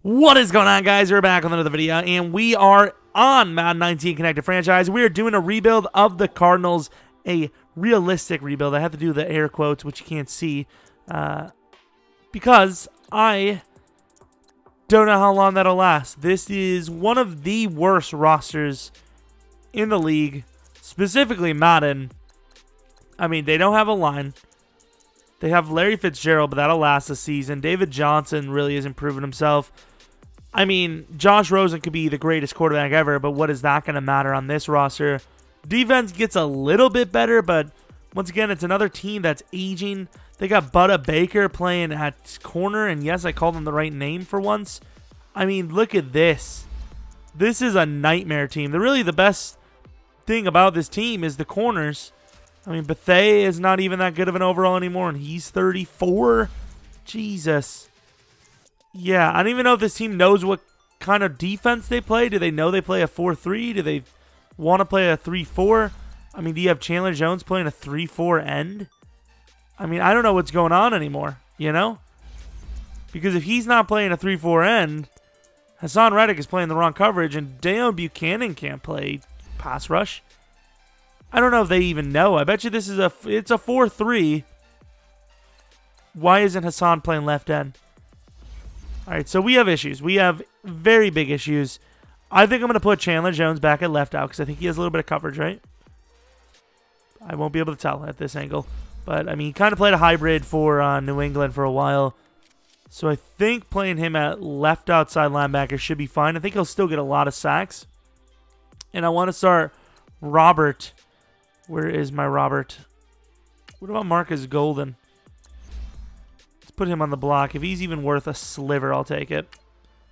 What is going on, guys? We're back with another video, and we are on Madden 19 Connected Franchise. We are doing a rebuild of the Cardinals, a realistic rebuild. I have to do the air quotes, which you can't see, because I don't know how long that'll last. This is one of the worst rosters in the league, specifically Madden. I mean, they don't have a line. They have Larry Fitzgerald, but that'll last a season. David Johnson really isn't proving himself. I mean, Josh Rosen could be the greatest quarterback ever, but what is that going to matter on this roster? Defense gets a little bit better, but once again, it's another team that's aging. They got Budda Baker playing at corner, and yes, I called him the right name for once. I mean, look at this. This is a nightmare team. Really, the best thing about this team is the corners. I mean, Bethea is not even that good of an overall anymore, and he's 34. Jesus. Yeah, I don't even know if this team knows what kind of defense they play. Do they know they play a 4-3? Do they want to play a 3-4? I mean, do you have Chandler Jones playing a 3-4 end? I mean, I don't know what's going on anymore, you know? Because if he's not playing a 3-4 end, Hassan Reddick is playing the wrong coverage, and Dale Buchanan can't play pass rush. I don't know if they even know. I bet you this is it's a 4-3. Why isn't Hassan playing left end? All right, so we have issues. We have very big issues. I think I'm going to put Chandler Jones back at left out because I think he has a little bit of coverage, right? I won't be able to tell at this angle. But, I mean, he kind of played a hybrid for New England for a while. So I think playing him at left outside linebacker should be fine. I think he'll still get a lot of sacks. And I want to start Robert. Where is my Robert? What about Marcus Golden? Let's put him on the block. If he's even worth a sliver, I'll take it.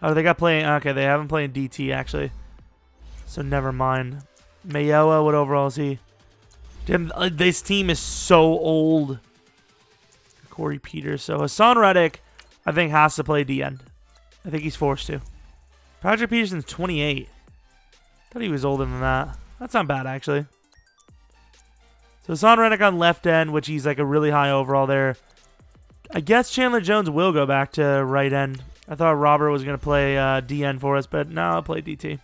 Oh, they got playing. Okay, they haven't played DT, actually. So never mind. Mayoa, what overall is he? Damn, this team is so old. Corey Peters. So Hassan Reddick, I think, has to play D end. I think he's forced to. Patrick Peterson's 28. Thought he was older than that. That's not bad, actually. So Hassan Reddick on left end, which he's like a really high overall there. I guess Chandler Jones will go back to right end. I thought Robert was going to play DN for us, but no, I'll play DT.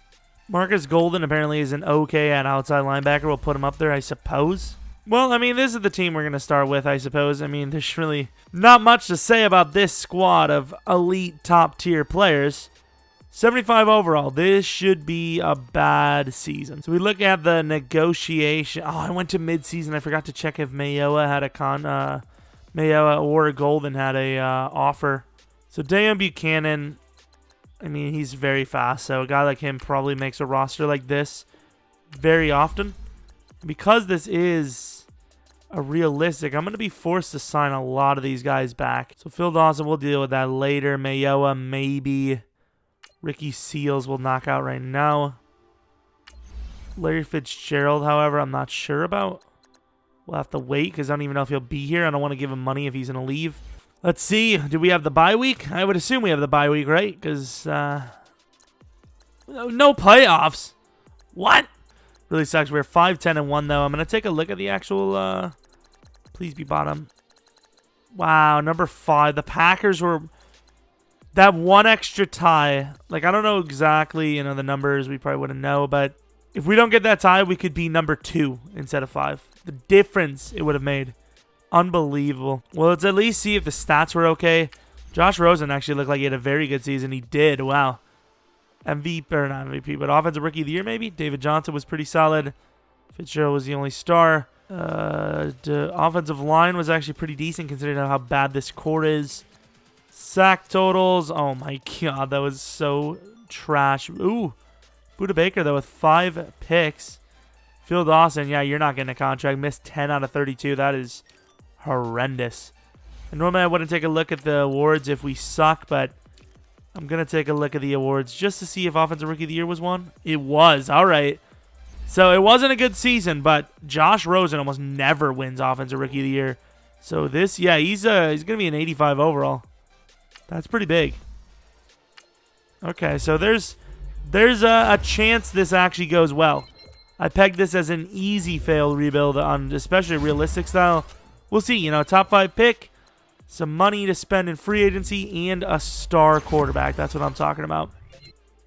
Marcus Golden apparently is an okay at outside linebacker. We'll put him up there, I suppose. Well, I mean, this is the team we're going to start with, I suppose. I mean, there's really not much to say about this squad of elite top-tier players. 75 overall. This should be a bad season. So we look at the negotiation. Oh, I went to midseason. I forgot to check if Mayoa had a Mayoa or Golden had a offer. So Dale Buchanan, I mean, he's very fast. So a guy like him probably makes a roster like this very often. Because this is a realistic, I'm going to be forced to sign a lot of these guys back. So Phil Dawson, we'll deal with that later. Mayoa, maybe. Ricky Seals will knock out right now. Larry Fitzgerald, however, I'm not sure about. We'll have to wait because I don't even know if he'll be here. I don't want to give him money if he's going to leave. Let's see. Do we have the bye week? I would assume we have the bye week, right? Because no playoffs. What? Really sucks. We're 5-10-1, though. I'm going to take a look at the actual... please be bottom. Wow, number 5. The Packers were... That one extra tie, like, I don't know exactly, the numbers. We probably wouldn't know, but if we don't get that tie, we could be number 2 instead of 5. The difference it would have made. Unbelievable. Well, let's at least see if the stats were okay. Josh Rosen actually looked like he had a very good season. He did. Wow. MVP, or not MVP, but Offensive Rookie of the Year, maybe. David Johnson was pretty solid. Fitzgerald was the only star. The offensive line was actually pretty decent considering how bad this core is. Sack totals. Oh, my God. That was so trash. Ooh. Budda Baker, though, with 5 picks. Phil Dawson, yeah, you're not getting a contract. Missed 10 out of 32. That is horrendous. And normally I wouldn't take a look at the awards if we suck, but I'm going to take a look at the awards just to see if Offensive Rookie of the Year was won. It was. All right. So it wasn't a good season, but Josh Rosen almost never wins Offensive Rookie of the Year. So this, yeah, he's going to be an 85 overall. That's pretty big. Okay, so there's a chance this actually goes well. I pegged this as an easy fail rebuild on especially realistic style. We'll see, top 5 pick. some money to spend in free agency, and a star quarterback. That's what I'm talking about.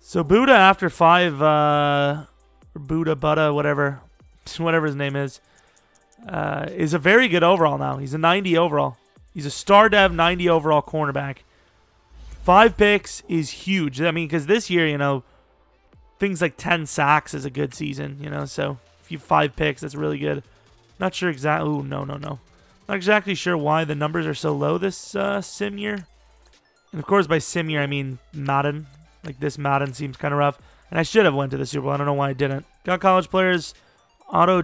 So Buddha after 5, Buddha, whatever his name is a very good overall now. He's a 90 overall. He's a star dev 90 overall cornerback. 5 picks is huge. I mean, because this year, you know, things like 10 sacks is a good season, you know. So if you have 5 picks, that's really good. Not sure exactly. Ooh, no. Not exactly sure why the numbers are so low this sim year. And of course, by sim year, I mean Madden. Like this Madden seems kind of rough. And I should have went to the Super Bowl. I don't know why I didn't. Got college players. No,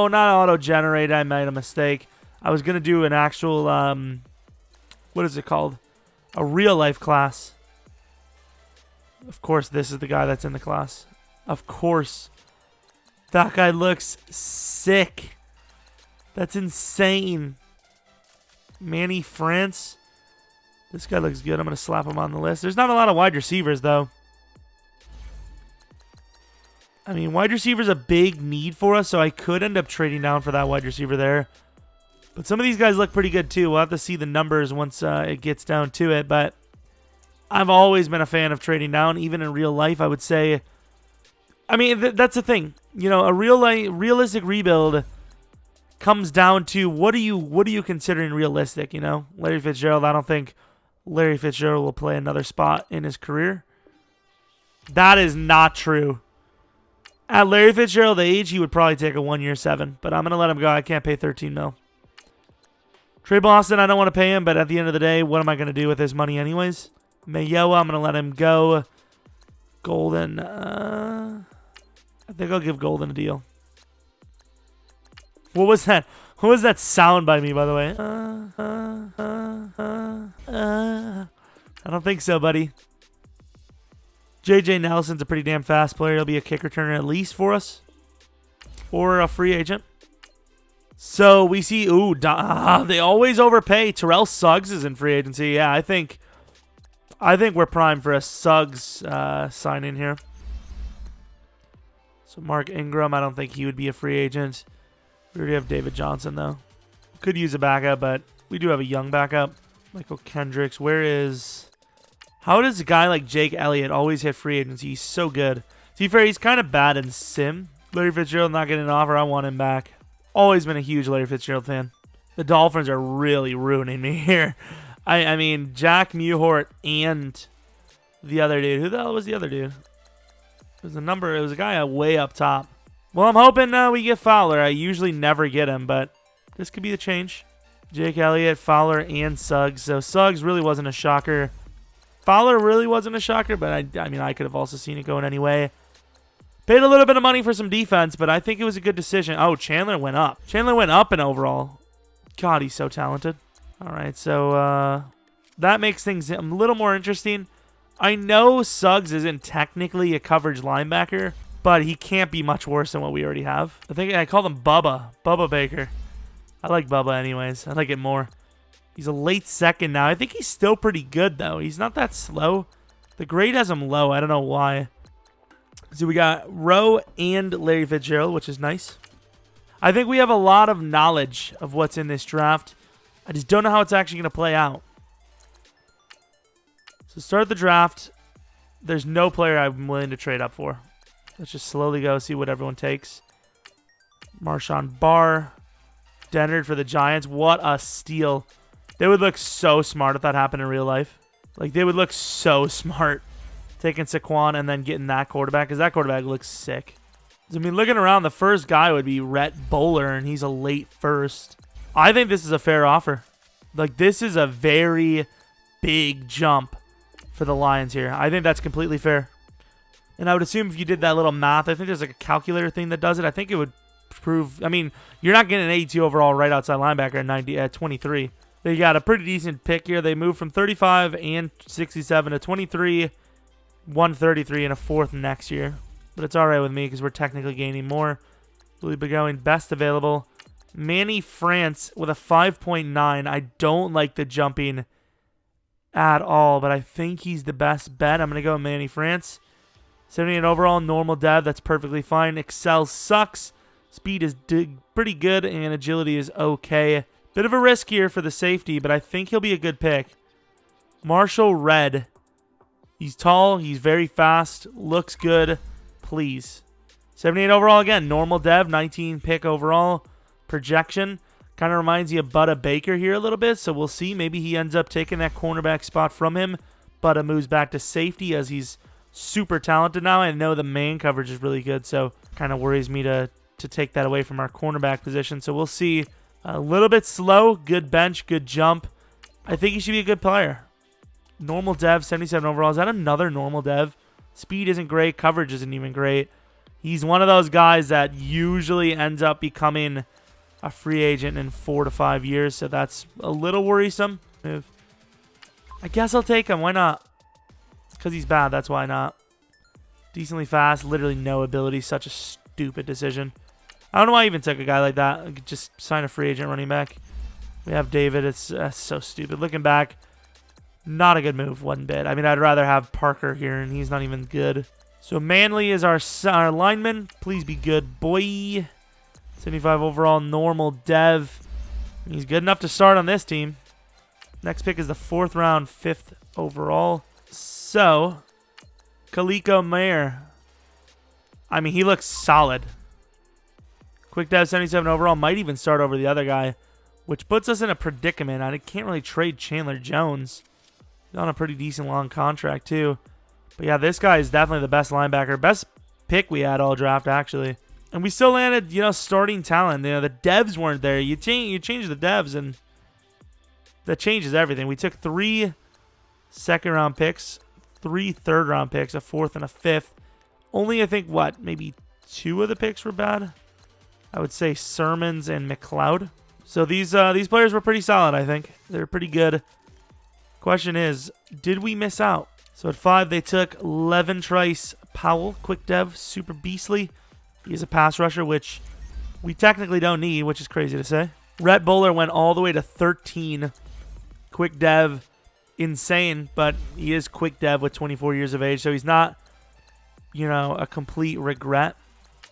not auto-generate. I made a mistake. I was going to do an actual, what is it called? A real-life class. Of course, this is the guy that's in the class. Of course. That guy looks sick. That's insane. Manny France. This guy looks good. I'm going to slap him on the list. There's not a lot of wide receivers, though. I mean, wide receiver is a big need for us, so I could end up trading down for that wide receiver there. But some of these guys look pretty good, too. We'll have to see the numbers once it gets down to it. But I've always been a fan of trading down, even in real life, I would say. I mean, that's the thing. You know, a realistic rebuild comes down to what are you considering realistic, you know? Larry Fitzgerald, I don't think Larry Fitzgerald will play another spot in his career. That is not true. At Larry Fitzgerald's age, he would probably take a 1-year 7, but I'm going to let him go. I can't pay $13 million. Trey Boston, I don't want to pay him, but at the end of the day, what am I going to do with his money anyways? Mayoa, I'm going to let him go. Golden, I think I'll give Golden a deal. What was that? What was that sound by me, by the way? I don't think so, buddy. J.J. Nelson's a pretty damn fast player. He'll be a kick returner at least for us. Or a free agent. So we see, they always overpay. Terrell Suggs is in free agency. Yeah, I think we're primed for a Suggs sign in here. So Mark Ingram, I don't think he would be a free agent. We already have David Johnson, though. Could use a backup, but we do have a young backup. Michael Kendricks. How does a guy like Jake Elliott always hit free agency? He's so good. To be fair, he's kind of bad in sim. Larry Fitzgerald not getting an offer. I want him back. Always been a huge Larry Fitzgerald fan. The Dolphins are really ruining me here. I mean, Jack Mewhort and the other dude. Who the hell was the other dude? It was a guy way up top. Well, I'm hoping we get Fowler. I usually never get him, but this could be the change. Jake Elliott, Fowler, and Suggs. So Suggs really wasn't a shocker. Fowler really wasn't a shocker, but I mean, I could have also seen it going anyway. Paid a little bit of money for some defense, but I think it was a good decision. Oh, Chandler went up. Chandler went up in overall. God, he's so talented. All right, so that makes things a little more interesting. I know Suggs isn't technically a coverage linebacker, but he can't be much worse than what we already have. I think I called him Bubba Baker. I like Bubba anyways. I like it more. He's a late second now. I think he's still pretty good, though. He's not that slow. The grade has him low. I don't know why. So we got Rowe and Larry Fitzgerald, which is nice. I think we have a lot of knowledge of what's in this draft. I just don't know how it's actually going to play out. So start the draft. There's no player I'm willing to trade up for. Let's just slowly go, see what everyone takes. Marshawn Barr. Dennard for the Giants. What a steal. They would look so smart if that happened in real life. Like, they would look so smart taking Saquon and then getting that quarterback, because that quarterback looks sick. I mean, looking around, the first guy would be Rhett Bowler, and he's a late first. I think this is a fair offer. Like, this is a very big jump for the Lions here. I think that's completely fair. And I would assume if you did that little math, I think there's like a calculator thing that does it. I think it would prove, I mean, you're not getting an 82 overall right outside linebacker at 23. They got a pretty decent pick here. They moved from 35 and 67 to 23, 133, and a fourth next year. But it's all right with me because we're technically gaining more. We'll be going best available. Manny France with a 5.9. I don't like the jumping at all, but I think he's the best bet. I'm going to go with Manny France. 78 overall, normal dev. That's perfectly fine. Excel sucks. Speed is pretty good, and agility is okay. Bit of a risk here for the safety, but I think he'll be a good pick. Marshall Red. He's tall. He's very fast. Looks good. Please. 78 overall again. Normal dev. 19 pick overall. Projection. Kind of reminds you of Butta Baker here a little bit, so we'll see. Maybe he ends up taking that cornerback spot from him. Butta moves back to safety as he's super talented now. I know the man coverage is really good, so kind of worries me to take that away from our cornerback position. So we'll see. A little bit slow. Good bench. Good jump. I think he should be a good player. Normal dev. 77 overall. Is that another normal dev? Speed isn't great. Coverage isn't even great. He's one of those guys that usually ends up becoming a free agent in 4 to 5 years, so that's a little worrisome. I guess I'll take him. Why not? Because he's bad. That's why not. Decently fast. Literally no ability. Such a stupid decision. I don't know why I even took a guy like that. I could just sign a free agent running back. We have David. It's so stupid. Looking back, not a good move one bit. I mean, I'd rather have Parker here, and he's not even good. So Manley is our lineman. Please be good, boy. 75 overall, normal dev. He's good enough to start on this team. Next pick is the 4th round, 5th overall. So, Kaliko Mayer. I mean, he looks solid. Quick dev, 77 overall. Might even start over the other guy, which puts us in a predicament. I can't really trade Chandler Jones. He's on a pretty decent long contract, too. But yeah, this guy is definitely the best linebacker. Best pick we had all draft, actually. And we still landed, starting talent. The devs weren't there. You change the devs, and that changes everything. We took 3 second-round picks, 3 third-round picks, a 4th and a 5th. Only, I think, maybe 2 of the picks were bad? I would say Sermons and McLeod. So these players were pretty solid, I think. They're pretty good. Question is, did we miss out? So at 5, they took Levin Trice Powell, quick dev, super beastly. He's a pass rusher, which we technically don't need, which is crazy to say. Rhett Bowler went all the way to 13. Quick dev, insane, but he is quick dev with 24 years of age, so he's not, a complete regret.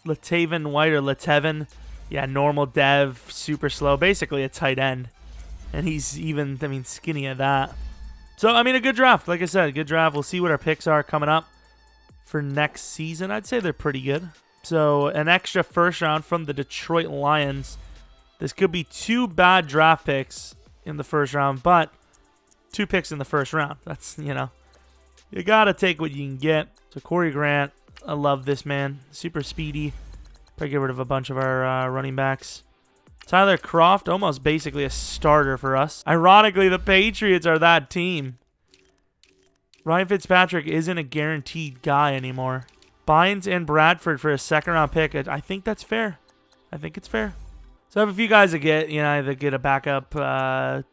Latavian White or Latevin, yeah, normal dev, super slow, basically a tight end. And he's even, skinny at that. So, a good draft. Like I said, good draft. We'll see what our picks are coming up for next season. I'd say they're pretty good. So, an extra 1st round from the Detroit Lions. This could be 2 bad draft picks in the 1st round, but 2 picks in the 1st round. That's, you got to take what you can get. So, Corey Grant, I love this man. Super speedy. Probably get rid of a bunch of our running backs. Tyler Kroft, almost basically a starter for us. Ironically, the Patriots are that team. Ryan Fitzpatrick isn't a guaranteed guy anymore. Bynes and Bradford for a 2nd-round pick. I think that's fair. I think it's fair. So I have a few guys that get, either get a backup,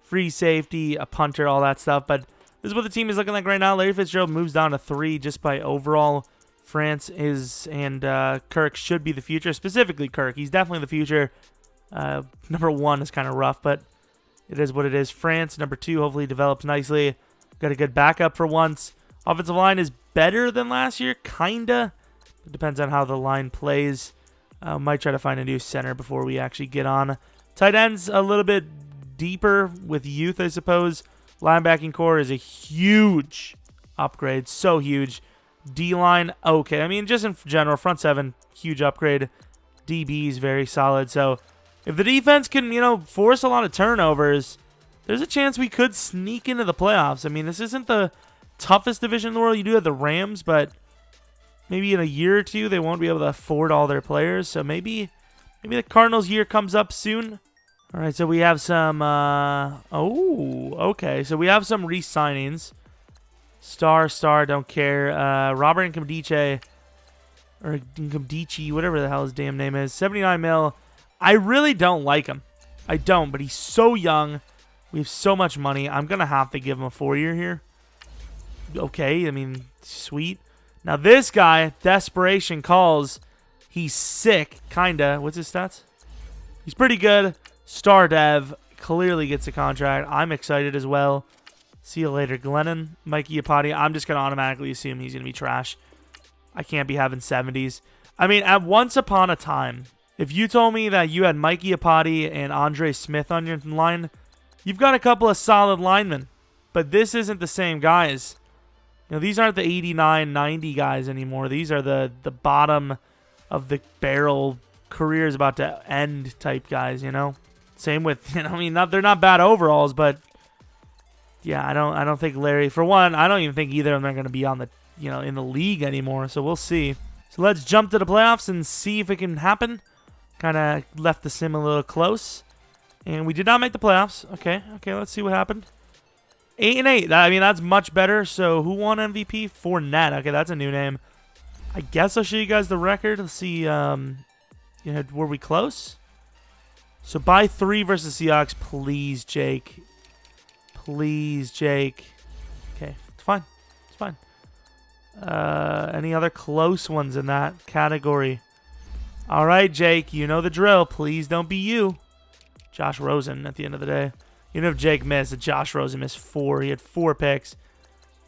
free safety, a punter, all that stuff. But this is what the team is looking like right now. Larry Fitzgerald moves down to 3 just by overall. France and Kirk should be the future. Specifically Kirk. He's definitely the future. Number 1 is kind of rough, but it is what it is. France, number 2, hopefully develops nicely. Got a good backup for once. Offensive line is better than last year, kinda. It depends on how the line plays. Might try to find a new center before we actually get on. Tight ends a little bit deeper with youth, I suppose. Linebacking core is a huge upgrade, so huge. D-line, okay. Just in general, front 7, huge upgrade. DB is very solid. So if the defense can, force a lot of turnovers, there's a chance we could sneak into the playoffs. This isn't the toughest division in the world. You do have the Rams, but maybe in a year or 2 they won't be able to afford all their players. So maybe the Cardinals year comes up soon. All right, so we have some okay. So we have some re-signings. Star, don't care. Robert Nkemdiche, or Nkemdiche, whatever the hell his damn name is. 79 mil. I really don't like him. I don't, but he's so young. We have so much money. I'm going to have to give him a 4-year here. Okay, sweet. Now this guy, desperation calls. He's sick, kinda. What's his stats? He's pretty good. Star dev. Clearly gets a contract. I'm excited as well. See you later, Glennon. Mikey Iupati. I'm just going to automatically assume he's going to be trash. I can't be having 70s. At once upon a time, If you told me that you had Mikey Apati and Andre Smith on your line, you've got a couple of solid linemen. But this isn't the same guys. You know, these aren't the 89, 90 guys anymore. These are the bottom of the barrel, career's about to end type guys, you know? Same with, you know, I mean, they're not bad overalls, but yeah, I don't think Larry, for one, I don't even think either of them are going to be on the, you know, in the league anymore, so we'll see. So let's jump to the playoffs and see if it can happen. Kind of left the sim a little close. And we did not make the playoffs. Okay, let's see what happened. 8-8. I mean, that's much better. So who won MVP? Fournette. Okay, that's a new name. I guess I'll show you guys the record. Let's see. You know, were we close? So by 3 versus Seahawks. Please, Jake. Please, Jake. Okay, it's fine. It's fine. Any other close ones in that category? All right, Jake. You know the drill. Please don't be you. Josh Rosen at the end of the day. Even if Jake missed, Josh Rosen missed 4. He had 4 picks.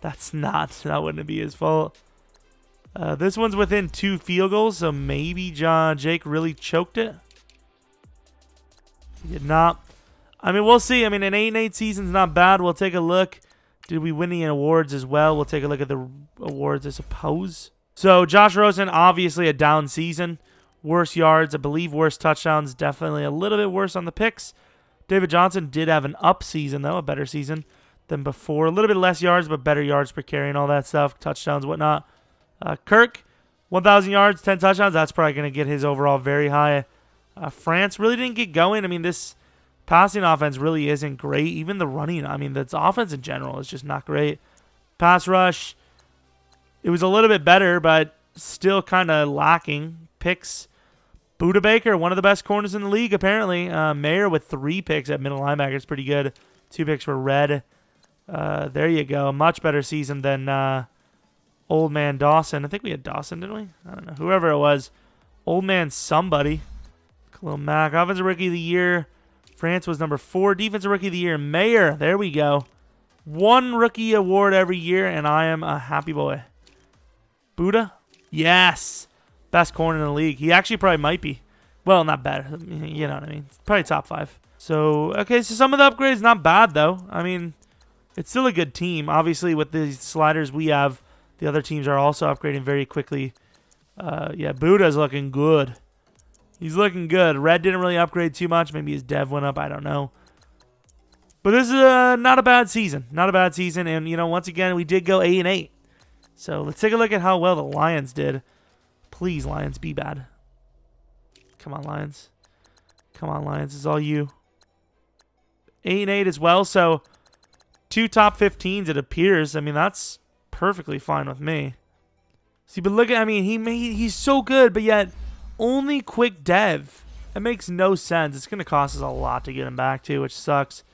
That wouldn't be his fault. This one's within 2 field goals, so maybe Jake really choked it. He did not. I mean, we'll see. I mean, an 8-8 season's not bad. We'll take a look. Did we win the awards as well? We'll take a look at the awards, I suppose. So, Josh Rosen, obviously a down season. Worse yards, I believe worse touchdowns. Definitely a little bit worse on the picks. David Johnson did have an up season, though, a better season than before. A little bit less yards, but better yards per carry and all that stuff, touchdowns, whatnot. Kirk, 1,000 yards, 10 touchdowns. That's probably going to get his overall very high. France really didn't get going. I mean, this passing offense really isn't great. Even the running, I mean, the offense in general is just not great. Pass rush, it was a little bit better, but still kind of lacking. Picks, Buda Baker, one of the best corners in the league, apparently. Mayer with 3 picks at middle linebacker is pretty good. 2 picks for Red. There you go. Much better season than Old Man Dawson. I think we had Dawson, didn't we? I don't know. Whoever it was. Old Man somebody. Khalil Mack. Offensive Rookie of the Year. France was number 4. Defensive Rookie of the Year. Mayer. There we go. 1 rookie award every year, and I am a happy boy. Buda? Yes. Best corner in the league. He actually probably might be. Well, not better. You know what I mean. Probably top 5. So, okay, so some of the upgrades not bad, though. I mean, it's still a good team. Obviously, with the sliders we have, the other teams are also upgrading very quickly. Yeah, Buda's looking good. He's looking good. Red didn't really upgrade too much. Maybe his dev went up. I don't know. But this is not a bad season. Not a bad season. And, you know, once again, we did go 8-8. So let's take a look at how well the Lions did. Please, Lions, be bad. Come on, Lions. Come on, Lions. It's all you. 8-8 as well. So 2 top 15s, it appears. I mean, that's perfectly fine with me. See, but look at, I mean, he's so good, but yet only quick dev. It makes no sense. It's going to cost us a lot to get him back to, which sucks.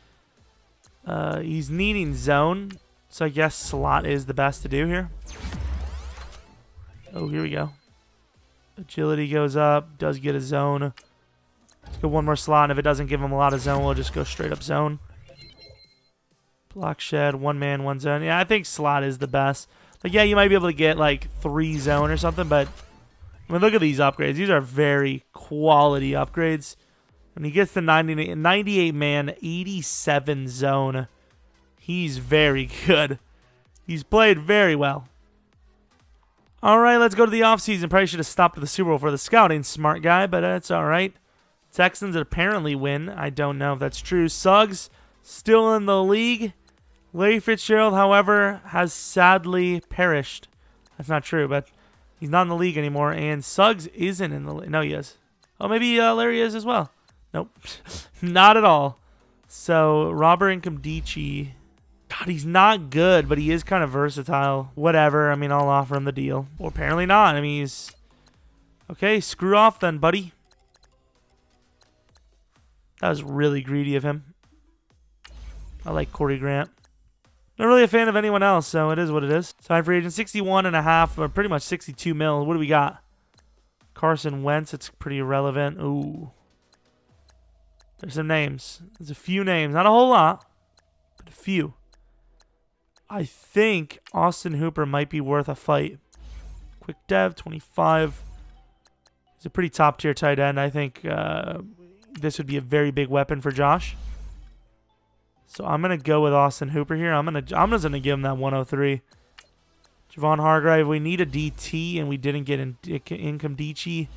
He's needing zone, so I guess slot is the best to do here. Oh, here we go. Agility goes up, does get a zone. Let's go 1 more slot, and if it doesn't give him a lot of zone, we'll just go straight up zone. Block shed, 1 man, 1 zone. Yeah, I think slot is the best. Like, yeah, you might be able to get, like, 3 zone or something, but I mean, look at these upgrades. These are very quality upgrades. When he gets the 98 man, 87 zone, he's very good. He's played very well. All right, let's go to the offseason. Probably should have stopped at the Super Bowl for the scouting. Smart guy, but that's all right. Texans apparently win. I don't know if that's true. Suggs still in the league. Larry Fitzgerald, however, has sadly perished. That's not true, but he's not in the league anymore. And Suggs isn't in the league. No, he is. Oh, maybe Larry is as well. Nope. Not at all. So, Robert Nkemdiche. God, he's not good, but he is kind of versatile. Whatever. I mean, I'll offer him the deal. Well, apparently not. I mean, he's... Okay, screw off then, buddy. That was really greedy of him. I like Corey Grant. Not really a fan of anyone else, so it is what it is. Signed free agent, 61.5, or pretty much 62 mil. What do we got? Carson Wentz, it's pretty irrelevant. Ooh. There's some names. There's a few names. Not a whole lot, but a few. I think Austin Hooper might be worth a fight. Quick dev, 25. He's a pretty top-tier tight end. I think this would be a very big weapon for Josh. So I'm going to go with Austin Hooper here. I'm just going to give him that 103. Javon Hargrave, we need a DT, and we didn't get Income DT.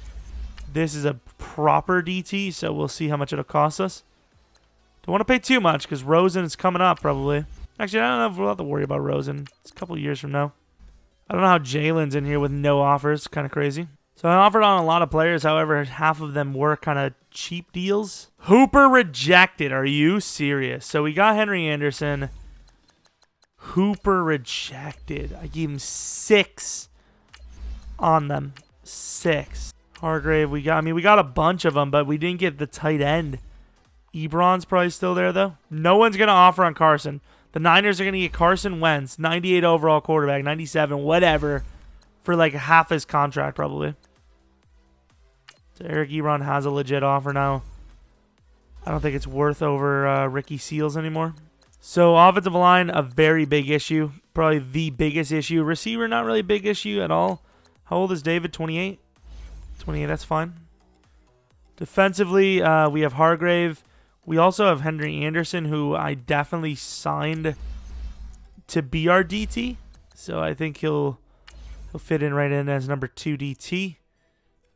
This is a proper DT, so we'll see how much it'll cost us. Don't want to pay too much because Rosen is coming up probably. Actually, I don't know if we'll have to worry about Rosen. It's a couple years from now. I don't know how Jalen's in here with no offers. Kind of crazy. So I offered on a lot of players. However, half of them were kind of cheap deals. Hooper rejected. Are you serious? So we got Henry Anderson. Hooper rejected. I gave him 6 on them. 6. Hargrave, we got a bunch of them, but we didn't get the tight end. Ebron's probably still there, though. No one's going to offer on Carson. The Niners are going to get Carson Wentz, 98 overall quarterback, 97, whatever, for like half his contract, probably. So Eric Ebron has a legit offer now. I don't think it's worth over Ricky Seals anymore. So offensive line, a very big issue. Probably the biggest issue. Receiver, not really a big issue at all. How old is David? 28? 28, that's fine. Defensively, we have Hargrave. We also have Henry Anderson, who I definitely signed to be our DT. So I think he'll fit in right in as number 2 DT.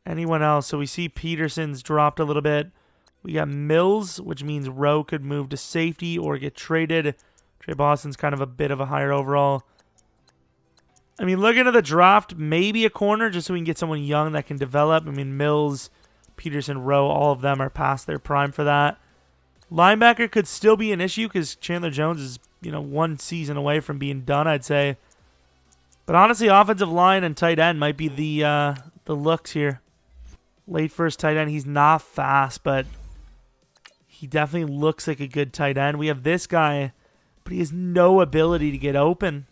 Anyone else? So we see Peterson's dropped a little bit. We got Mills, which means Rowe could move to safety or get traded. Trey Boston's kind of a bit of a higher overall. I mean, looking at the draft, maybe a corner just so we can get someone young that can develop. I mean, Mills, Peterson, Rowe, all of them are past their prime for that. Linebacker could still be an issue because Chandler Jones is, 1 season away from being done, I'd say. But honestly, offensive line and tight end might be the looks here. Late first tight end. He's not fast, but he definitely looks like a good tight end. We have this guy, but he has no ability to get open.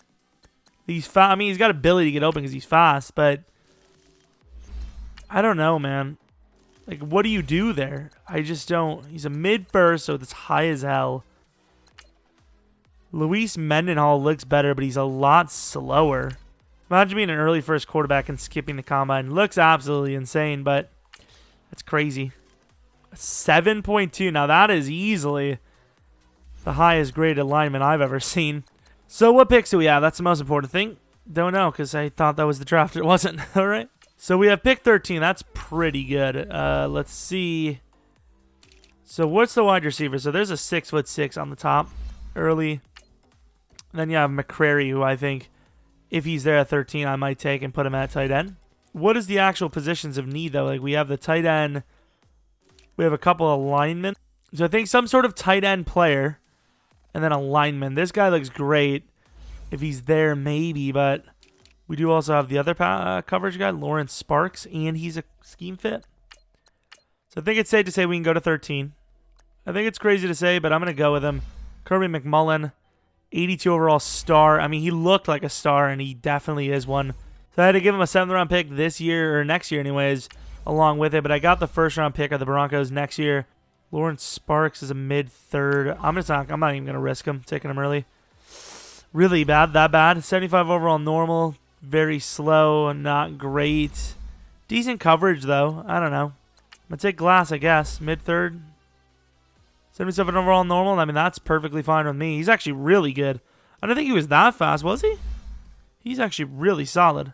He's fast. I mean, he's got ability to get open because he's fast, but I don't know, man. Like, what do you do there? I just don't. He's a mid-first, so it's high as hell. Luis Mendenhall looks better, but he's a lot slower. Imagine being an early first quarterback and skipping the combine. Looks absolutely insane, but that's crazy. 7.2. Now, that is easily the highest graded lineman I've ever seen. So, what picks do we have? That's the most important thing. Don't know, because I thought that was the draft. It wasn't. All right. So we have pick 13. That's pretty good. Let's see. So what's the wide receiver? So there's a 6'6" on the top early. And then you have McCrary, who I think if he's there at 13, I might take and put him at tight end. What is the actual positions of need, though? Like, we have the tight end. We have a couple of linemen. So I think some sort of tight end player and then a lineman. This guy looks great. If he's there, maybe, but we do also have the other coverage guy, Lawrence Sparks, and he's a scheme fit. So I think it's safe to say we can go to 13. I think it's crazy to say, but I'm going to go with him. Kirby McMullen, 82 overall star. I mean, he looked like a star, and he definitely is one. So I had to give him a 7th-round pick this year, or next year anyways, along with it. But I got the 1st-round pick of the Broncos next year. Lawrence Sparks is a mid-3rd. I'm not even going to risk him, taking him early. Really bad, that bad. 75 overall normal. Very slow, not great. Decent coverage, though. I don't know. I'm going to take Glass, I guess. Mid-3rd. 77 overall normal. I mean, that's perfectly fine with me. He's actually really good. I don't think he was that fast, was he? He's actually really solid.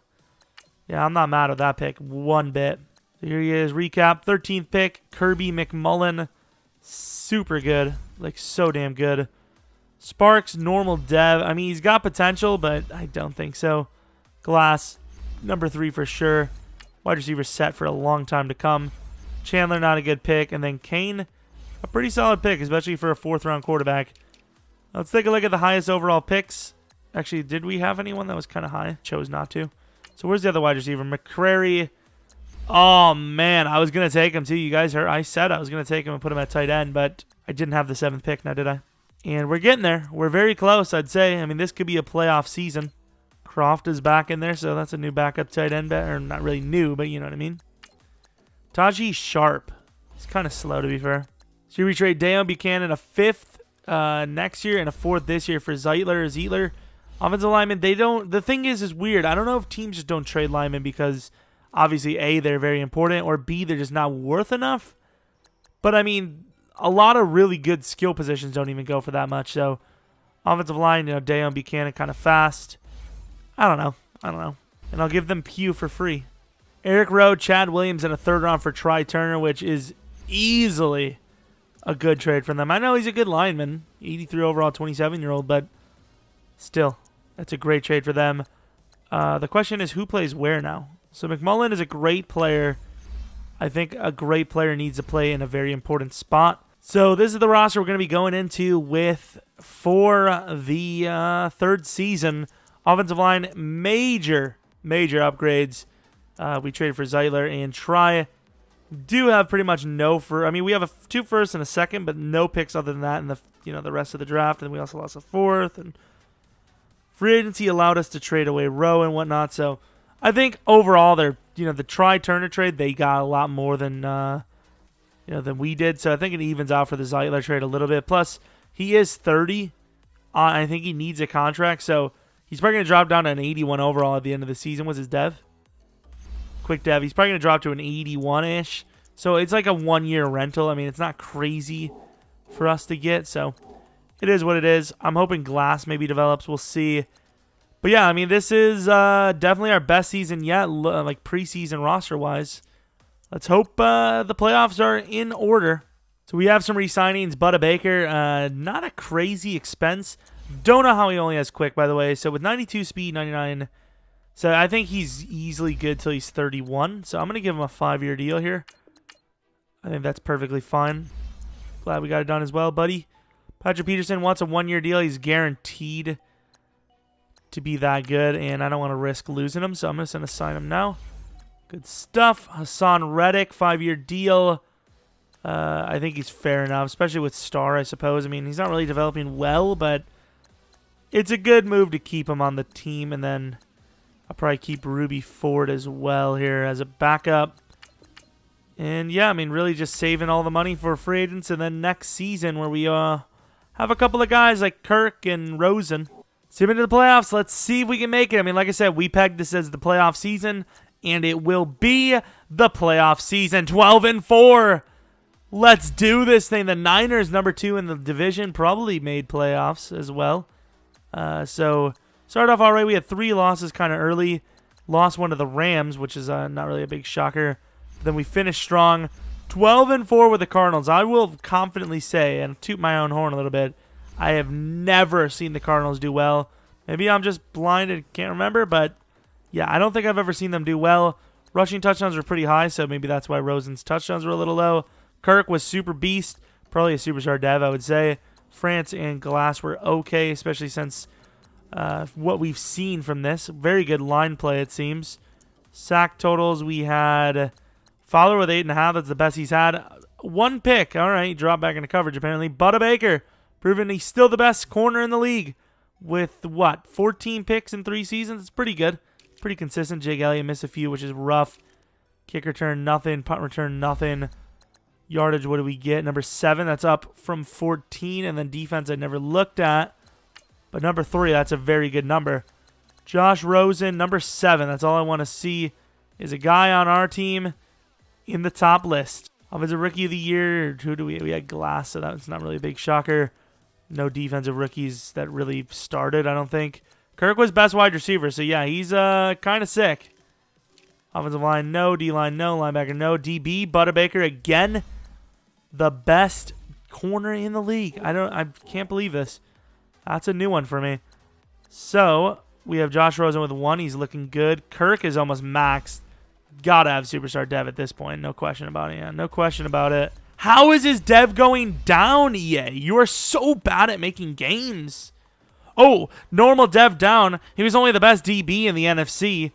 Yeah, I'm not mad at that pick one bit. So here he is. Recap. 13th pick. Kirby McMullen. Super good. Like, so damn good. Sparks, normal dev. I mean, he's got potential, but I don't think so. Glass, number 3 for sure. Wide receiver set for a long time to come. Chandler, not a good pick. And then Kane, a pretty solid pick, especially for a 4th-round quarterback. Let's take a look at the highest overall picks. Actually, did we have anyone that was kind of high? Chose not to. So where's the other wide receiver? McCrary. Oh, man, I was going to take him too. You guys heard I said I was going to take him and put him at tight end, but I didn't have the 7th pick now, did I? And we're getting there. We're very close, I'd say. I mean, this could be a playoff season. Croft is back in there, so that's a new backup tight end. Or not really new, but you know what I mean. Taji Sharp. He's kind of slow, to be fair. So we trade Deion Buchanan a 5th next year and a 4th this year for Zeitler. Offensive lineman, they don't. The thing is weird. I don't know if teams just don't trade linemen because obviously, A, they're very important, or B, they're just not worth enough. But, I mean, a lot of really good skill positions don't even go for that much. So, offensive line, Dayon Buchanan kind of fast. I don't know. And I'll give them Pugh for free. Eric Rowe, Chad Williams, and a third round for Try Turner, which is easily a good trade for them. I know he's a good lineman, 83 overall, 27-year-old, but still, that's a great trade for them. The question is, who plays where now? So McMullen is a great player. I think a great player needs to play in a very important spot. So this is the roster we're going to be going into for the third season. Offensive line, major upgrades. We traded for Zeitler and Try. Do have pretty much we have 2 firsts and a second, but no picks other than that in the rest of the draft. And we also lost a 4th. And free agency allowed us to trade away Rowe and whatnot. So I think overall, the Try Turner trade, they got a lot more than we did. So I think it evens out for the Zeitler trade a little bit. Plus, he is 30. I think he needs a contract. So he's probably going to drop down to an 81 overall at the end of the season. Was his dev? Quick dev. He's probably going to drop to an 81-ish. So it's like a 1-year rental. I mean, it's not crazy for us to get. So it is what it is. I'm hoping Glass maybe develops. We'll see. But yeah, I mean, this is definitely our best season yet, like preseason roster-wise. Let's hope the playoffs are in order. So we have some re-signings. Budda Baker, not a crazy expense. Don't know how he only has quick, by the way. So with 92 speed, 99. So I think he's easily good till he's 31. So I'm going to give him a 5-year deal here. I think that's perfectly fine. Glad we got it done as well, buddy. Patrick Peterson wants a 1-year deal. He's guaranteed to be that good, and I don't want to risk losing him, so I'm just going to sign him now. Good stuff. Hassan Reddick, 5-year deal. I think he's fair enough, especially with Star, I suppose. I mean, he's not really developing well, but it's a good move to keep him on the team, and then I'll probably keep Ruby Ford as well here as a backup. And yeah, I mean, really just saving all the money for free agents, and then next season where we have a couple of guys like Kirk and Rosen. Step into the playoffs. Let's see if we can make it. I mean, like I said, we pegged this as the playoff season, and it will be the playoff season. 12-4. Let's do this thing. The Niners, number 2 in the division, probably made playoffs as well. So started off all right. We had 3 losses kind of early. Lost one to the Rams, which is not really a big shocker. But then we finished strong. 12-4 with the Cardinals. I will confidently say, and toot my own horn a little bit, I have never seen the Cardinals do well. Maybe I'm just blind and can't remember, but yeah, I don't think I've ever seen them do well. Rushing touchdowns were pretty high, so maybe that's why Rosen's touchdowns were a little low. Kirk was super beast, probably a superstar dev, I would say. France and Glass were okay, especially since what we've seen from this. Very good line play, it seems. Sack totals, we had Fowler with 8.5. That's the best he's had. 1 pick. All right, dropped back into coverage, apparently. Budda Baker, proving he's still the best corner in the league with, 14 picks in 3 seasons? It's pretty good. Pretty consistent. Jake Elliott missed a few, which is rough. Kick return, nothing. Punt return, nothing. Yardage, what do we get? Number 7, that's up from 14. And then defense I never looked at. But number 3, that's a very good number. Josh Rosen, number 7. That's all I want to see is a guy on our team in the top list. Offensive Rookie of the Year, who do we had Glass, so that's not really a big shocker. No defensive rookies that really started, I don't think. Kirk was best wide receiver, so yeah, he's kind of sick. Offensive line, no. D-line, no. Linebacker, no. DB, Budda Baker, again, the best corner in the league. I can't believe this. That's a new one for me. So, we have Josh Rosen with 1. He's looking good. Kirk is almost maxed. Gotta have superstar dev at this point. No question about it. Yeah, no question about it. How is his dev going down, EA? You are so bad at making games. Oh, normal dev down. He was only the best DB in the NFC.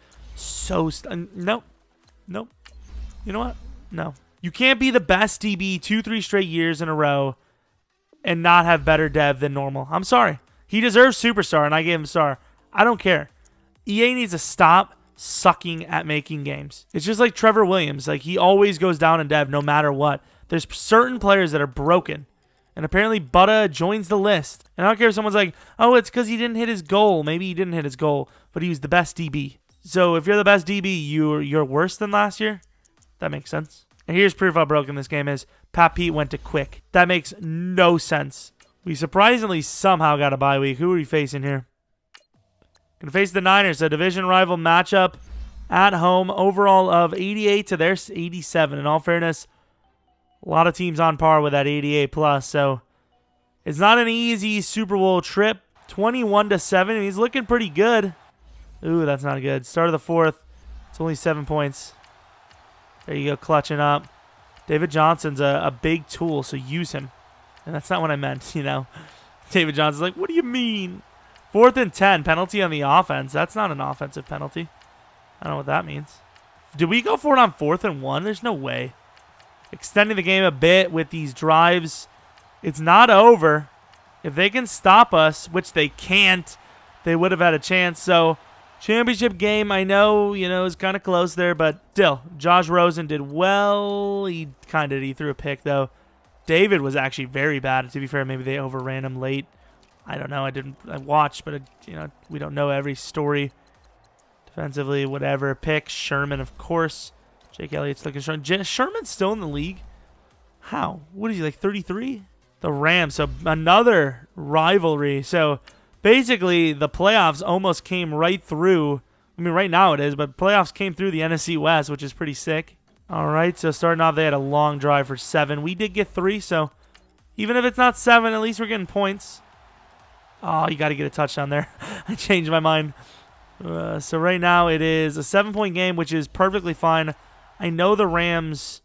Nope. Nope. You know what? No. You can't be the best DB 2-3 straight years in a row and not have better dev than normal. I'm sorry. He deserves superstar, and I gave him star. I don't care. EA needs to stop sucking at making games. It's just like Trevor Williams. Like, he always goes down in dev no matter what. There's certain players that are broken. And apparently Budda joins the list. And I don't care if someone's like, oh, it's because he didn't hit his goal. Maybe he didn't hit his goal, but he was the best DB. So if you're the best DB, you're worse than last year? That makes sense. And here's proof how broken this game is. Pat Pete went to quick. That makes no sense. We surprisingly somehow got a bye week. Who are we facing here? Gonna face the Niners, a division rival matchup at home. Overall of 88 to their 87. In all fairness, a lot of teams on par with that 88 plus. So it's not an easy Super Bowl trip. 21-7. He's looking pretty good. Ooh, that's not good. Start of the fourth. It's only 7 points. There you go, clutching up. David Johnson's a big tool, so use him. And that's not what I meant, you know. David Johnson's like, what do you mean? 4th and 10, penalty on the offense. That's not an offensive penalty. I don't know what that means. Did we go for it on 4th and 1? There's no way. Extending the game a bit with these drives. It's not over. If they can stop us, which they can't, they would have had a chance. So, championship game, I know, is kind of close there, but still, Josh Rosen did well. He threw a pick, though. David was actually very bad. To be fair, maybe they overran him late. I don't know. I watched, but, we don't know every story. Defensively, whatever. Pick, Sherman, of course. Jake Elliott's looking strong. Sherman's still in the league? How? What is he, like 33? The Rams, so another rivalry. So, basically, the playoffs almost came right through. I mean, right now it is, but playoffs came through the NFC West, which is pretty sick. All right, so starting off, they had a long drive for 7. We did get 3, so even if it's not 7, at least we're getting points. Oh, you got to get a touchdown there. I changed my mind. So right now it is a 7-point game, which is perfectly fine. I know the Rams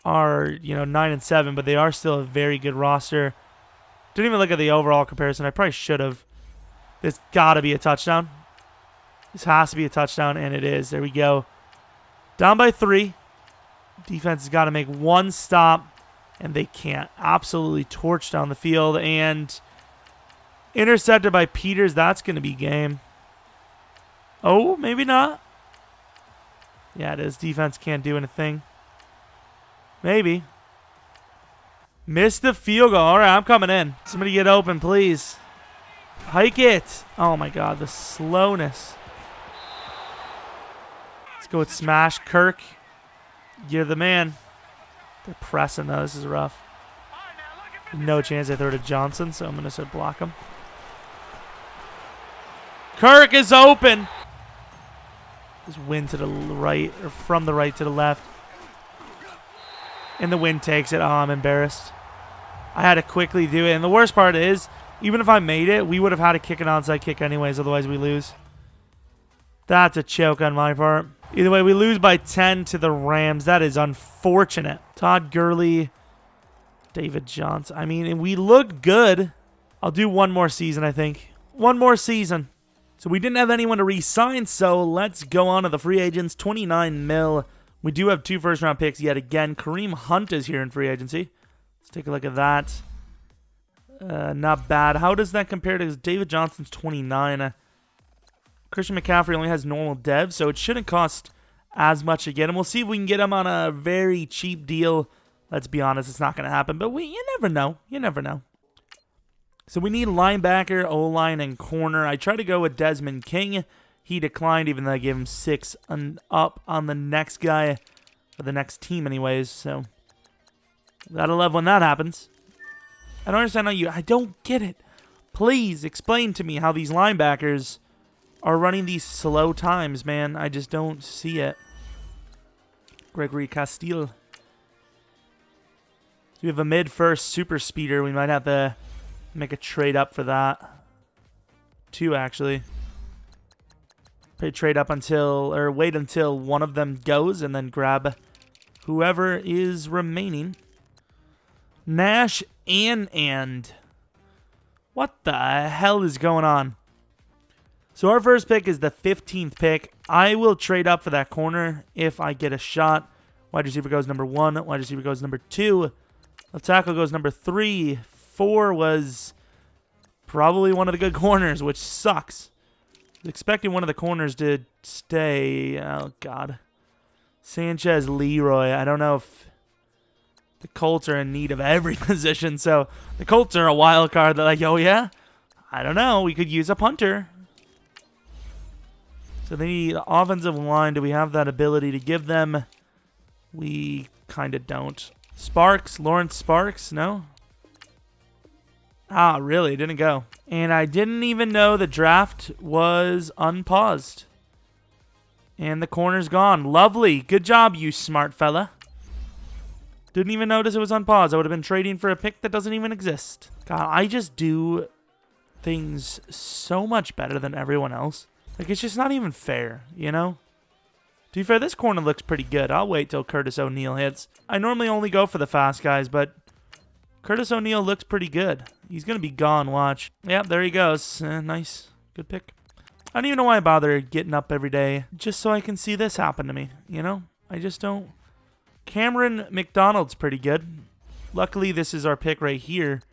are, 9-7, but they are still a very good roster. Didn't even look at the overall comparison. I probably should have. This got to be a touchdown. This has to be a touchdown, and it is. There we go. Down by 3. Defense has got to make one stop, and they can't. Absolutely torched down the field, and intercepted by Peters. That's going to be game. Oh, maybe not. Yeah, it is. Defense can't do anything. Maybe. Missed the field goal. All right, I'm coming in. Somebody get open, please. Hike it. Oh, my God, the slowness. Let's go with smash. Kirk, you're the man. They're pressing, though. This is rough. No chance they throw to Johnson, so I'm going to start block him. Kirk is open. Just wind to the right, or from the right to the left. And the wind takes it. Oh, I'm embarrassed. I had to quickly do it. And the worst part is, even if I made it, we would have had to kick an onside kick anyways. Otherwise, we lose. That's a choke on my part. Either way, we lose by 10 to the Rams. That is unfortunate. Todd Gurley, David Johnson. I mean, we look good. I'll do one more season, I think. One more season. So we didn't have anyone to re-sign, so let's go on to the free agents. 29 mil. We do have 2 first-round picks yet again. Kareem Hunt is here in free agency. Let's take a look at that. Not bad. How does that compare to David Johnson's 29? Christian McCaffrey only has normal dev, so it shouldn't cost as much to get him. We'll see if we can get him on a very cheap deal. Let's be honest, it's not going to happen, but you never know. You never know. So we need linebacker, O-line, and corner. I tried to go with Desmond King. He declined, even though I gave him 6 up on the next guy, or the next team anyways. So gotta love when that happens. I don't understand how I don't get it. Please explain to me how these linebackers are running these slow times, man. I just don't see it. Gregory Castile. So we have a mid-first super speeder. We might have to make a trade up for that. 2, actually. Pay trade up until, or wait until one of them goes and then grab whoever is remaining. Nash and. What the hell is going on? So our first pick is the 15th pick. I will trade up for that corner if I get a shot. Wide receiver goes number 1. Wide receiver goes number 2. Left tackle goes number 3. 4 was probably one of the good corners, which sucks. I was expecting one of the corners to stay. Oh, God. Sanchez, Leroy. I don't know if the Colts are in need of every position. So the Colts are a wild card. They're like, oh, yeah? I don't know. We could use a punter. So they need offensive line. Do we have that ability to give them? We kind of don't. Sparks, Lawrence Sparks, no? Ah, really? Didn't go. And I didn't even know the draft was unpaused. And the corner's gone. Lovely. Good job, you smart fella. Didn't even notice it was unpaused. I would have been trading for a pick that doesn't even exist. God, I just do things so much better than everyone else. Like, it's just not even fair, you know? To be fair, this corner looks pretty good. I'll wait till Curtis O'Neal hits. I normally only go for the fast guys, but Curtis O'Neal looks pretty good. He's going to be gone, watch. Yep, there he goes. Nice. Good pick. I don't even know why I bother getting up every day just so I can see this happen to me, you know? I just don't. Cameron McDonald's pretty good. Luckily, this is our pick right here.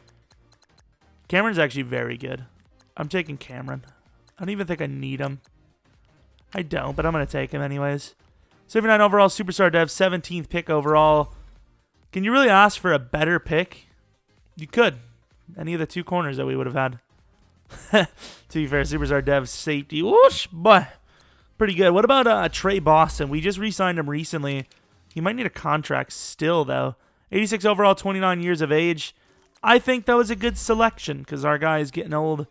Cameron's actually very good. I'm taking Cameron. I don't even think I need him. I don't, but I'm going to take him anyways. 79 overall, Superstar Dev, 17th pick overall. Can you really ask for a better pick? You could. Any of the two corners that we would have had. To be fair, Superstar Dev, safety. Whoosh, boy. Pretty good. What about Trey Boston? We just re-signed him recently. He might need a contract still, though. 86 overall, 29 years of age. I think that was a good selection because our guy is getting old.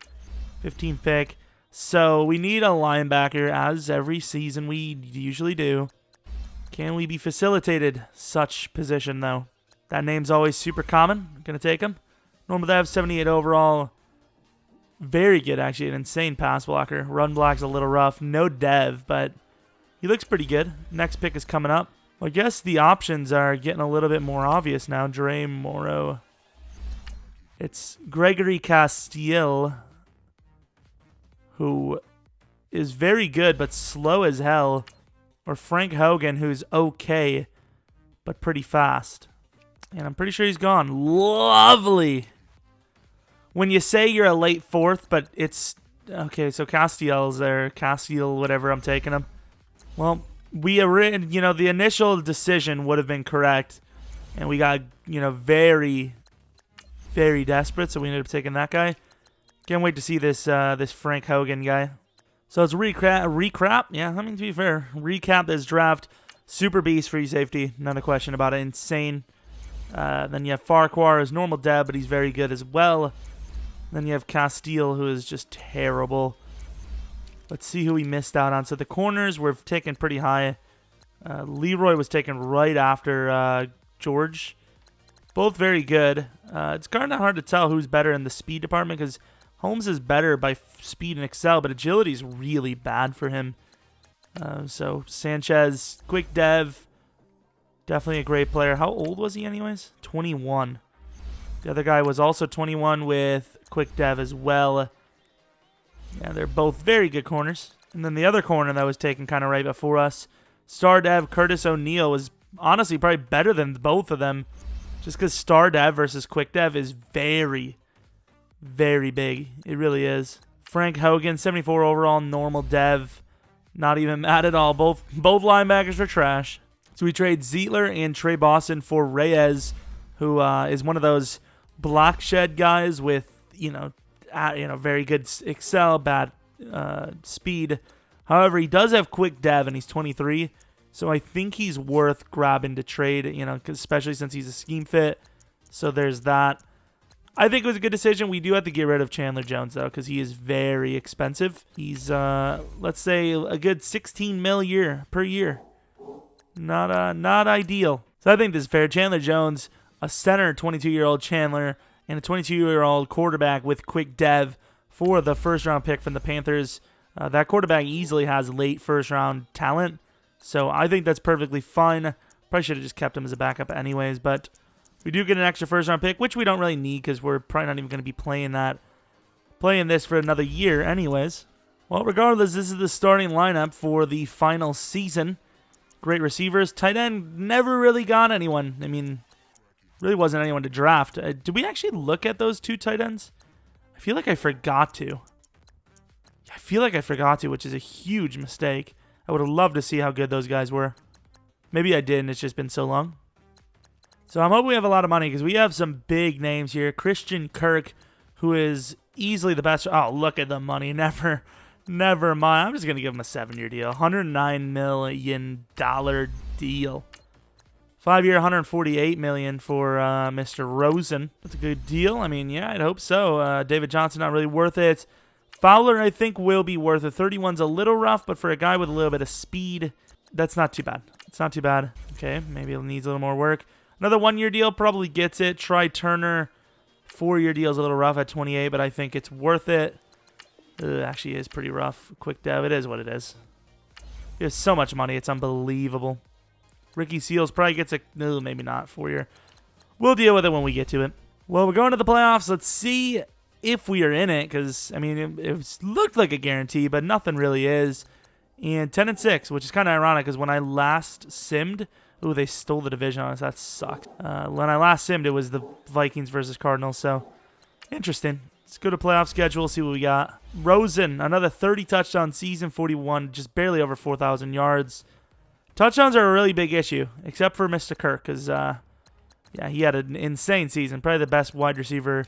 15th pick. So we need a linebacker, as every season we usually do. Can we be facilitated such position, though? That name's always super common. I'm going to take him. Normal Dev, 78 overall. Very good, actually. An insane pass blocker. Run block's a little rough. No dev, but he looks pretty good. Next pick is coming up. Well, I guess the options are getting a little bit more obvious now. Dre Morrow. It's Gregory Castile, who is very good but slow as hell. Or Frank Hogan, who's okay but pretty fast. And I'm pretty sure he's gone. Lovely. When you say you're a late fourth, but it's... Okay, so Castiel's there. Castiel, whatever, I'm taking him. Well, the initial decision would have been correct. And we got, very, very desperate, so we ended up taking that guy. Can't wait to see this this Frank Hogan guy. So let's recap. Yeah, I mean, to be fair, recap this draft. Super beast free safety. Not a question about it. Insane. Then you have Farquhar as normal dev, but he's very good as well. Then you have Castile, who is just terrible. Let's see who we missed out on. So the corners were taken pretty high. Leroy was taken right after George. Both very good. It's kind of hard to tell who's better in the speed department because Holmes is better by speed and excel, but agility is really bad for him. So Sanchez, quick dev, definitely a great player. How old was he anyways? 21. The other guy was also 21 with quick dev as well. Yeah, they're both very good corners. And then the other corner that was taken kind of right before us, star dev Curtis O'Neal, was honestly probably better than both of them. Just because star dev versus quick dev is very, very big. It really is. Frank Hogan, 74 overall, normal dev. Not even mad at all. Both linebackers are trash. So we trade Zietler and Trey Boston for Reyes, who is one of those block shed guys with, very good excel, bad speed. However, he does have quick dev, and he's 23. So I think he's worth grabbing to trade, especially since he's a scheme fit. So there's that. I think it was a good decision. We do have to get rid of Chandler Jones, though, because he is very expensive. He's, let's say, a good $16 million per year. Not ideal. So I think this is fair. Chandler Jones, a center, 22-year-old Chandler, and a 22-year-old quarterback with quick dev for the first-round pick from the Panthers. That quarterback easily has late first-round talent. So I think that's perfectly fine. Probably should have just kept him as a backup anyways, but we do get an extra first-round pick, which we don't really need because we're probably not even going to be playing this for another year anyways. Well, regardless, this is the starting lineup for the final season. Great receivers. Tight end, never really got anyone. I mean, really wasn't anyone to draft. Did we actually look at those two tight ends? I feel like I forgot to. Which is a huge mistake. I would have loved to see how good those guys were. Maybe I didn't. It's just been so long. So I'm hoping we have a lot of money because we have some big names here. Christian Kirk, who is easily the best. Oh, look at the money. Never Never mind. I'm just going to give him a 7-year deal. $109 million deal. 5-year, $148 million for Mr. Rosen. That's a good deal. I mean, yeah, I'd hope so. David Johnson, not really worth it. Fowler, I think, will be worth it. 31's a little rough, but for a guy with a little bit of speed, that's not too bad. It's not too bad. Okay, maybe it needs a little more work. Another 1-year deal probably gets it. Try Turner. 4-year deal is a little rough at 28, but I think it's worth it. It actually is pretty rough. Quick dev, it is what it is. He has so much money, it's unbelievable. Ricky Seals probably gets a... No, maybe not. 4-year. We'll deal with it when we get to it. Well, we're going to the playoffs. Let's see if we are in it, because, I mean, it looked like a guarantee, but nothing really is. And 10-6, which is kind of ironic, because when I last simmed... Ooh, they stole the division on us. That sucked. When I last simmed, it was the Vikings versus Cardinals, so interesting. Let's go to playoff schedule, see what we got. Rosen, another 30 touchdown season, 41, just barely over 4,000 yards. Touchdowns are a really big issue, except for Mr. Kirk, because, yeah, he had an insane season. Probably the best wide receiver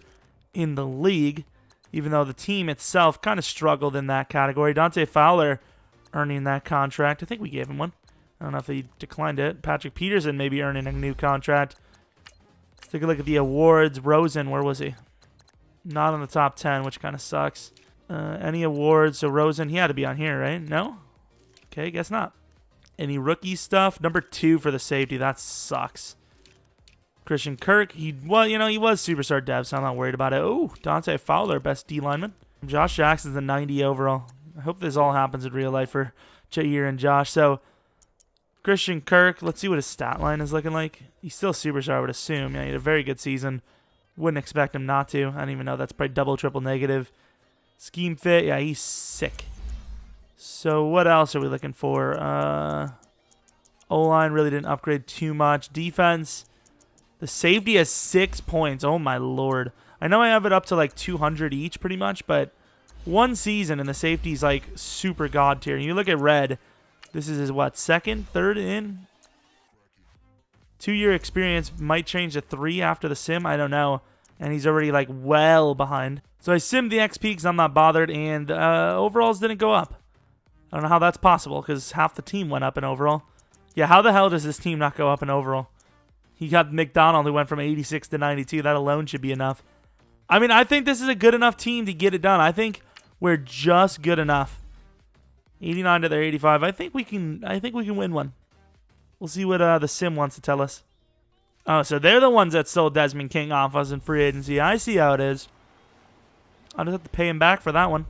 in the league, even though the team itself kind of struggled in that category. Dante Fowler earning that contract. I think we gave him one. I don't know if he declined it. Patrick Peterson maybe earning a new contract. Let's take a look at the awards. Rosen, where was he? Not on the top 10, which kind of sucks. Any awards? So Rosen, he had to be on here, right? No? Okay, guess not. Any rookie stuff? Number 2 for the safety. That sucks. Christian Kirk, he was superstar dev, so I'm not worried about it. Oh, Dante Fowler, best D lineman. Josh Jackson's a 90 overall. I hope this all happens in real life for Jair and Josh. So Christian Kirk, let's see what his stat line is looking like. He's still a superstar, I would assume. Yeah, he had a very good season. Wouldn't expect him not to. I don't even know. That's probably double, triple negative. Scheme fit, yeah, he's sick. So what else are we looking for? O-line really didn't upgrade too much. Defense, the safety has 6 points. Oh, my Lord. I know I have it up to like 200 each pretty much, but one season and the safety's like super god tier. And you look at Red, this is his, what, second, third in? 2-year experience might change to 3 after the sim. I don't know. And he's already like well behind. So I simmed the XP because I'm not bothered, and overalls didn't go up. I don't know how that's possible because half the team went up in overall. Yeah, how the hell does this team not go up in overall? He got McDonald who went from 86 to 92. That alone should be enough. I mean, I think this is a good enough team to get it done. I think we're just good enough. 89 to their 85. I think we can win one. We'll see what the sim wants to tell us. Oh, so they're the ones that sold Desmond King off us in free agency. I see how it is. I'll just have to pay him back for that one.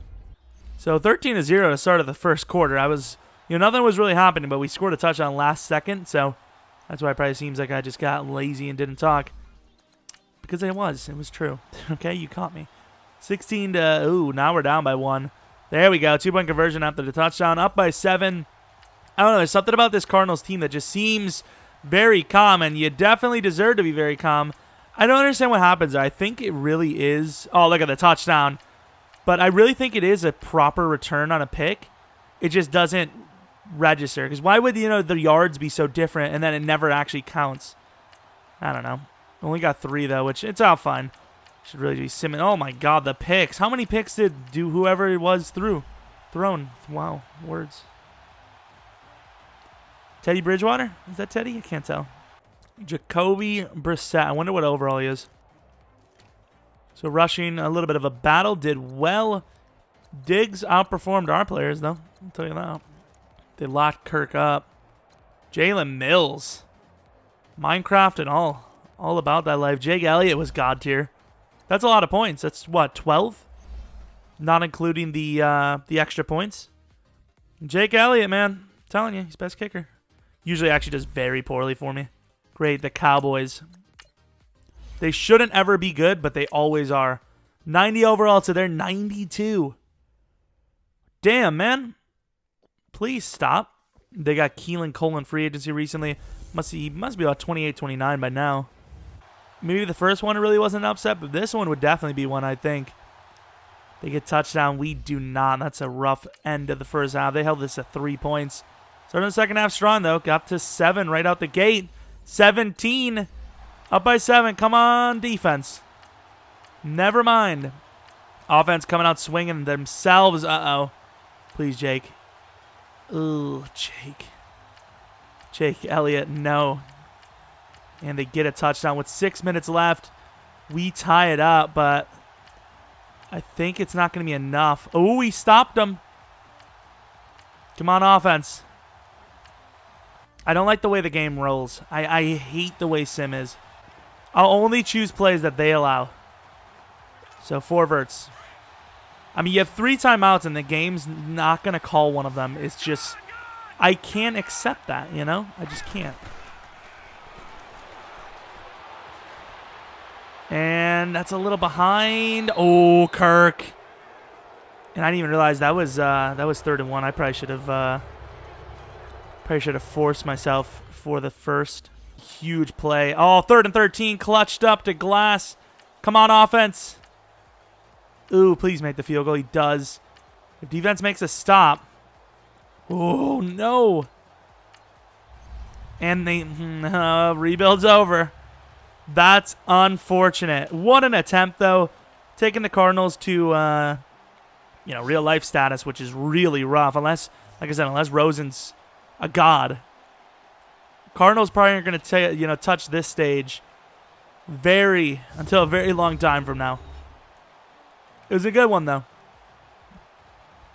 So 13-0 to start of the first quarter. Nothing was really happening, but we scored a touchdown last second, so that's why it probably seems like I just got lazy and didn't talk. Because it was true. Okay, you caught me. 16 to, ooh, now we're down by 1. There we go, 2-point conversion after the touchdown, up by 7. I don't know, there's something about this Cardinals team that just seems very calm, and you definitely deserve to be very calm. I don't understand what happens. I think it really is, oh, look at the touchdown. But I really think it is a proper return on a pick. It just doesn't register. Because why would, the yards be so different and then it never actually counts? I don't know. Only got 3, though, which it's all fine. Should really be simming. Oh, my God, the picks. How many picks did whoever it was thrown? Wow, words. Teddy Bridgewater? Is that Teddy? I can't tell. Jacoby Brissett. I wonder what overall he is. So rushing, a little bit of a battle. Did well. Diggs outperformed our players, though. I'll tell you that. They locked Kirk up. Jalen Mills. Minecraft and all. All about that life. Jake Elliott was god tier. That's a lot of points. That's, what, 12? Not including the extra points. Jake Elliott, man. I'm telling you, he's best kicker. Usually actually does very poorly for me. Great, the Cowboys. They shouldn't ever be good, but they always are. 90 overall to their 92. Damn, man. Please stop. They got Keelan Cole in free agency recently. He must be about 28, 29 by now. Maybe the first one really wasn't an upset, but this one would definitely be one, I think. They get touchdown. We do not. That's a rough end of the first half. They held this at 3 points. Starting the second half strong, though. Got to 7 right out the gate. 17. Up by 7. Come on, defense. Never mind. Offense coming out swinging themselves. Uh-oh. Please, Jake. Ooh, Jake. Jake Elliott, no. And they get a touchdown with 6 minutes left. We tie it up, but I think it's not going to be enough. Oh, he stopped him. Come on, offense. I don't like the way the game rolls. I hate the way Sim is. I'll only choose plays that they allow. So, 4 verts. I mean, you have 3 timeouts, and the game's not going to call one of them. It's just, I can't accept that, you know? I just can't. And that's a little behind. Oh, Kirk. And I didn't even realize that was 3rd and 1. I probably should have forced myself for the first huge play. Oh, 3rd and 13, clutched up to Glass. Come on, offense. Ooh, please make the field goal. He does. If defense makes a stop. Oh, no. And the rebuild's over. That's unfortunate. What an attempt, though. Taking the Cardinals to, real life status, which is really rough. Unless, like I said, unless Rosen's a god. Cardinals probably aren't going to, touch this stage until a very long time from now. It was a good one, though.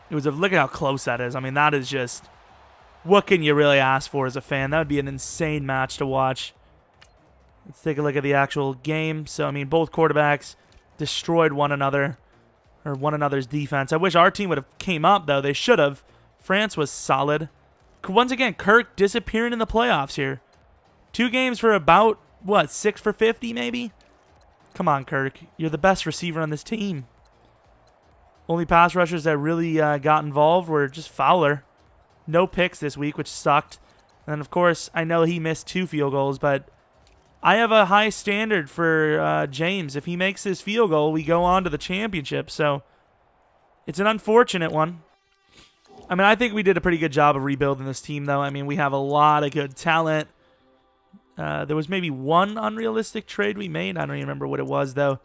Look at how close that is. I mean, that is just, what can you really ask for as a fan? That would be an insane match to watch. Let's take a look at the actual game. So, I mean, both quarterbacks destroyed one another, or one another's defense. I wish our team would have came up, though. They should have. France was solid. Once again, Kirk disappearing in the playoffs here. 2 games for about, 6 for 50 maybe? Come on, Kirk. You're the best receiver on this team. Only pass rushers that really got involved were just Fowler. No picks this week, which sucked. And, of course, I know he missed 2 field goals, but I have a high standard for James. If he makes this field goal, we go on to the championship. So it's an unfortunate one. I mean, I think we did a pretty good job of rebuilding this team, though. I mean, we have a lot of good talent. There was maybe one unrealistic trade we made. I don't even remember what it was, though.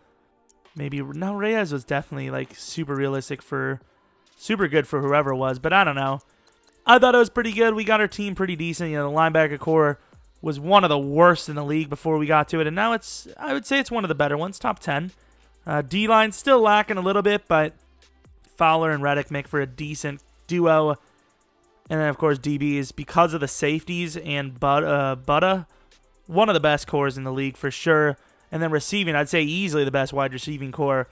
No, Reyes was definitely, super realistic super good for whoever it was, but I don't know. I thought it was pretty good. We got our team pretty decent. The linebacker core was one of the worst in the league before we got to it, and now I would say it's one of the better ones, top 10. D-line still lacking a little bit, but Fowler and Reddick make for a decent duo. And then, of course, DBs, because of the safeties and Butta, one of the best cores in the league for sure. And then receiving, I'd say easily the best wide receiving core.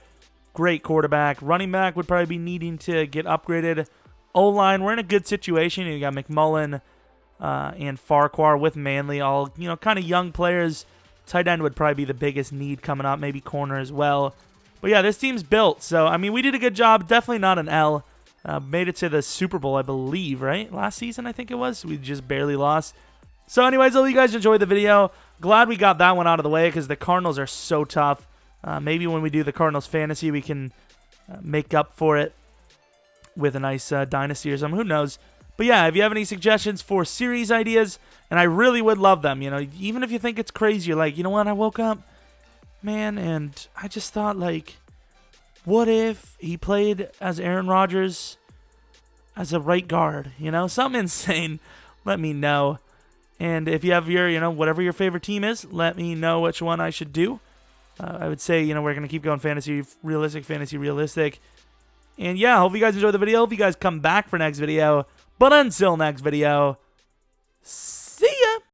Great quarterback. Running back would probably be needing to get upgraded. O-line, we're in a good situation. You got McMullen and Farquhar with Manley, all kind of young players. Tight end would probably be the biggest need coming up, maybe corner as well. But yeah, this team's built. So, I mean, we did a good job. Definitely not an L. Made it to the Super Bowl, I believe, right? Last season, I think it was. We just barely lost. So anyways, I hope you guys enjoyed the video. Glad we got that one out of the way because the Cardinals are so tough. Maybe when we do the Cardinals fantasy, we can make up for it with a nice dynasty or something. Who knows? But yeah, if you have any suggestions for series ideas, and I really would love them, even if you think it's crazy, you're like, you know what, I woke up, man, and I just thought, what if he played as Aaron Rodgers as a right guard? Something insane. Let me know. And if you have your, whatever your favorite team is, let me know which one I should do. I would say, we're going to keep going fantasy realistic. And yeah, hope you guys enjoyed the video. Hope you guys come back for next video. But until next video, see ya!